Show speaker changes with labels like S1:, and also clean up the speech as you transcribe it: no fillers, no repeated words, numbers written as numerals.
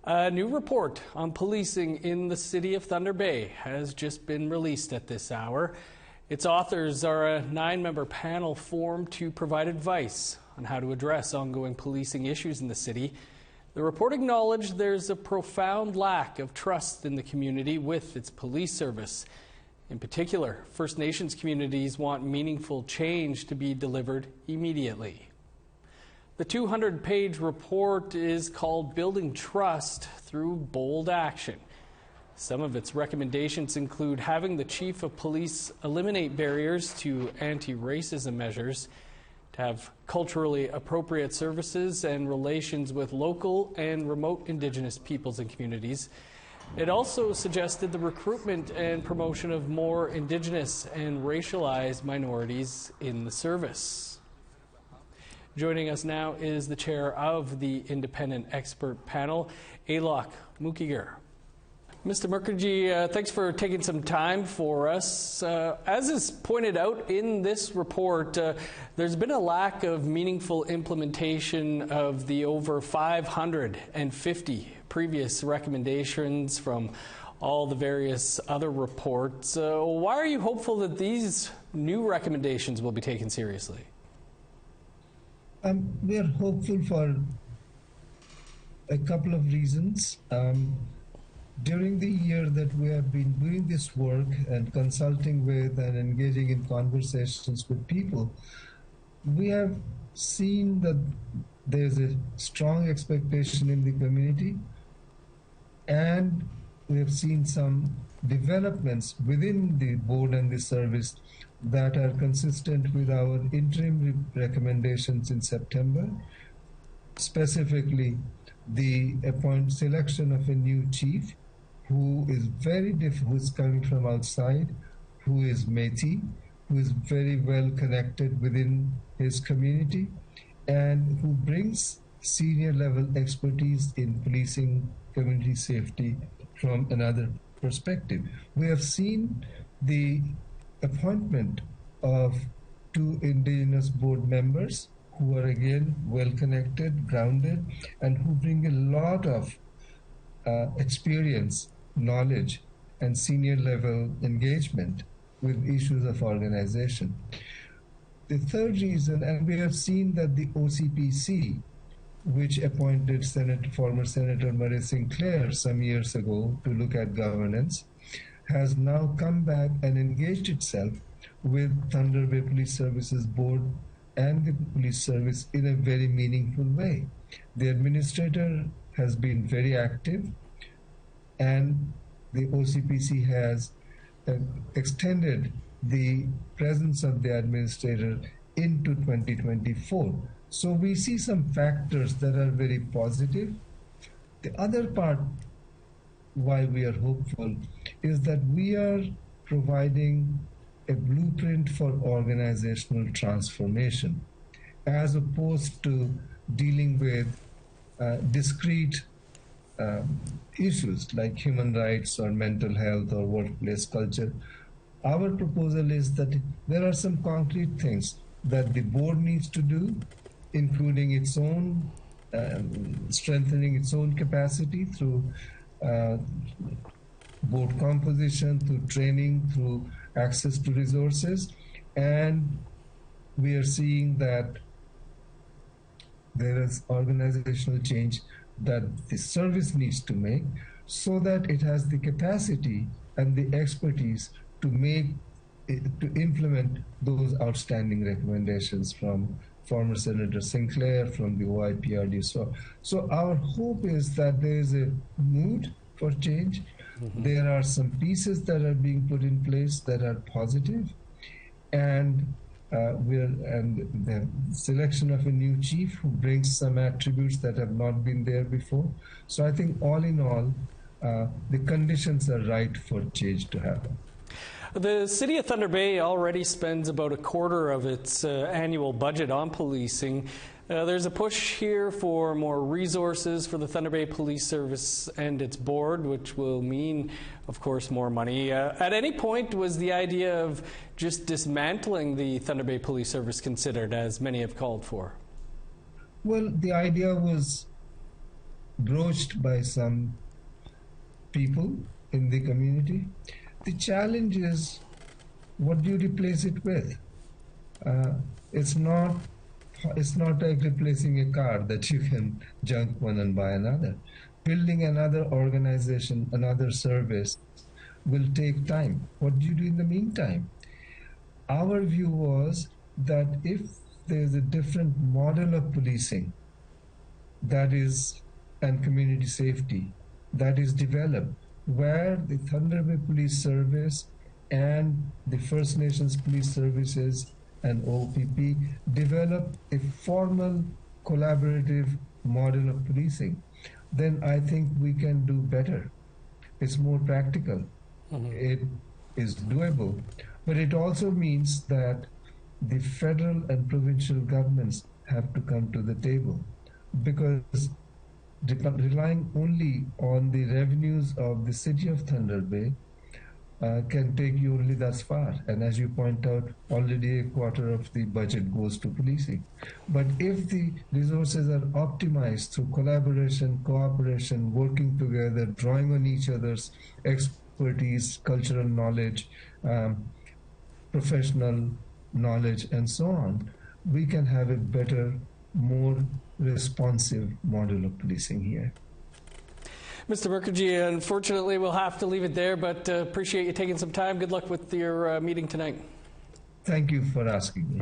S1: A new report on policing in the city of Thunder Bay has just been released at this hour. Its authors are a 9-member panel formed to provide advice on how to address ongoing policing issues in the city. The report acknowledged there's a profound lack of trust in the community with its police service. In particular, First Nations communities want meaningful change to be delivered immediately. The 200-page report is called Building Trust Through Bold Action. Some of its recommendations include having the Chief of Police eliminate barriers to anti-racism measures, to have culturally appropriate services and relations with local and remote Indigenous peoples and communities. It also suggested the recruitment and promotion of more Indigenous and racialized minorities in the service. Joining us now is the chair of the independent expert panel, Alok Mukherjee. Mr. Mukherjee, thanks for taking some time for us. As is pointed out in this report, there's been a lack of meaningful implementation of the over 550 previous recommendations from all the various other reports. Why are you hopeful that these new recommendations will be taken seriously?
S2: We are hopeful for a couple of reasons. During the year that we have been doing this work and consulting with and engaging in conversations with people, we have seen that there's a strong expectation in the community, and we have seen some developments within the board and the service that are consistent with our interim recommendations in September, specifically the selection of a new chief who is who is coming from outside, who is Métis, who is very well connected within his community, and who brings senior level expertise in policing community safety from another perspective. We have seen the appointment of 2 Indigenous board members who are again well connected, grounded, and who bring a lot of experience, knowledge, and senior level engagement with issues of organization. The third reason, and we have seen that the OCPC, which appointed former Senator Murray Sinclair some years ago to look at governance, has now come back and engaged itself with Thunder Bay Police Services Board and the police service in a very meaningful way. The administrator has been very active, and the OCPC has extended the presence of the administrator into 2024. So we see some factors that are very positive. The other part why we are hopeful is that we are providing a blueprint for organizational transformation, as opposed to dealing with discrete issues like human rights or mental health or workplace culture. Our proposal is that there are some concrete things that the board needs to do, including its own strengthening its own capacity through board composition, through training, through access to resources. And we are seeing that there is organizational change that the service needs to make so that it has the capacity and the expertise to implement those outstanding recommendations from former Senator Sinclair, from the OIPRD. So our hope is that there is a mood for change. Mm-hmm. There are some pieces that are being put in place that are positive, and the selection of a new chief who brings some attributes that have not been there before. So I think all in all, the conditions are right for change to happen.
S1: The City of Thunder Bay already spends about a quarter of its annual budget on policing. There's a push here for more resources for the Thunder Bay Police Service and its board, which will mean, of course, more money. At any point, was the idea of just dismantling the Thunder Bay Police Service considered, as many have called for?
S2: Well, the idea was broached by some people in the community. The challenge is, what do you replace it with? Uh, it's not like replacing a car that you can junk one and buy another. Building another organization, another service will take time. What do you do in the meantime? Our view was that if there's a different model of policing that is, and community safety that is developed, where the Thunder Bay Police Service and the First Nations Police Services and OPP develop a formal collaborative model of policing, then I think we can do better. It's more practical. It is doable, but it also means that the federal and provincial governments have to come to the table, because relying only on the revenues of the city of Thunder Bay can take you only thus far. And as you point out, already a quarter of the budget goes to policing. But if the resources are optimized through collaboration, cooperation, working together, drawing on each other's expertise, cultural knowledge, professional knowledge, and so on, we can have a better, more responsive model of policing here.
S1: Mr. Mukherjee, unfortunately, we'll have to leave it there, but appreciate you taking some time. Good luck with your meeting tonight.
S2: Thank you for asking me.